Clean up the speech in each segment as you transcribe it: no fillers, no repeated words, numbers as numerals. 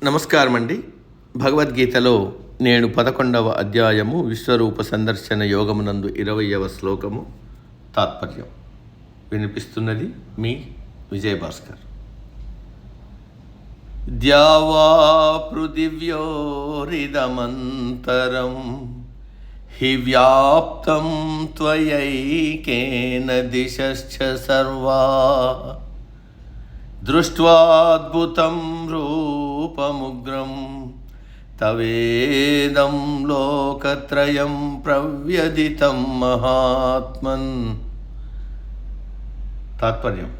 నమస్కారం అండి. భగవద్గీతలో నేను 11వ అధ్యాయము విశ్వరూప సందర్శన యోగమునందు 20వ శ్లోకము తాత్పర్యం వినిపిస్తున్నది మీ విజయభాస్కర్. ద్యావా పృథివ్యోరిదమంతరం హి వ్యాప్తం త్వయైకేన దిశశ్చ సర్వా దృష్ట్వాద్భుతం రూపముగ్రం తవేదం లోకత్రయం ప్రవ్యదితం మహాత్మన్. తాత్పర్యం: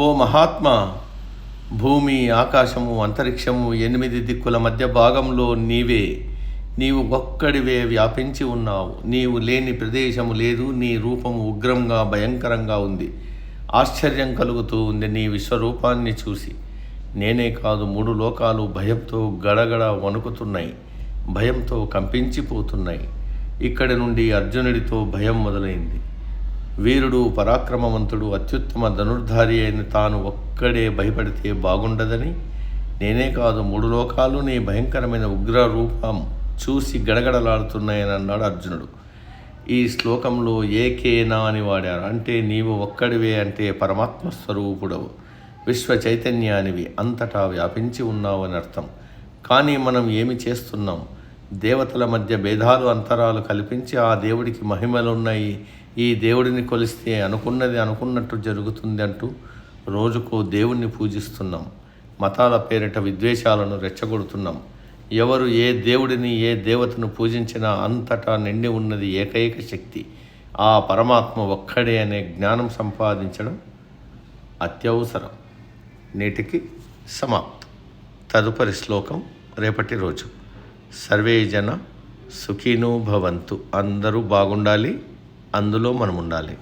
ఓ మహాత్మా, భూమి, ఆకాశము, అంతరిక్షము 8 దిక్కుల మధ్య భాగంలో నీవు ఒక్కడివే వ్యాపించి ఉన్నావు. నీవు లేని ప్రదేశము లేదు. నీ రూపము ఉగ్రంగా భయంకరంగా ఉంది. ఆశ్చర్యం కలుగుతూ ఉంది నీ విశ్వరూపాన్ని చూసి. నేనే కాదు, 3 లోకాలు భయంతో గడగడ వణుకుతున్నాయి, భయంతో కంపించిపోతున్నాయి. ఇక్కడి నుండి అర్జునుడితో భయం మొదలైంది. వీరుడు, పరాక్రమవంతుడు, అత్యుత్తమ ధనుర్ధారి అయిన తాను ఒక్కడే భయపడితే బాగుండదని, నేనే కాదు 3 లోకాలు నీ భయంకరమైన ఉగ్ర రూపం చూసి గడగడలాడుతున్నాయని అన్నాడు అర్జునుడు. ఈ శ్లోకంలో ఏకేనా అని వాడారు. అంటే నీవు ఒక్కడివే, అంటే పరమాత్మ స్వరూపుడవు, విశ్వ చైతన్యానివి, అంతటా వ్యాపించి ఉన్నావు అని అర్థం. కానీ మనం ఏమి చేస్తున్నాం? దేవతల మధ్య భేదాలు, అంతరాలు కల్పించి ఆ దేవుడికి మహిమలున్నాయి, ఈ దేవుడిని కొలిస్తే అనుకున్నది అనుకున్నట్టు జరుగుతుంది అంటూ రోజుకో దేవుణ్ణి పూజిస్తున్నాం. మతాల పేరిట విద్వేషాలను రెచ్చగొడుతున్నాం. ఎవరు ఏ దేవుడిని, ఏ దేవతను పూజించినా అంతటా నిండి ఉన్నది ఏకైక శక్తి, ఆ పరమాత్మ ఒక్కడే అనే జ్ఞానం సంపాదించడం అత్యవసరం. నేటికి సమాప్తం. తదుపరి శ్లోకం రేపటి రోజు. సర్వే జన సుఖినో భవంతు. అందరూ బాగుండాలి, అందులో మనం ఉండాలి.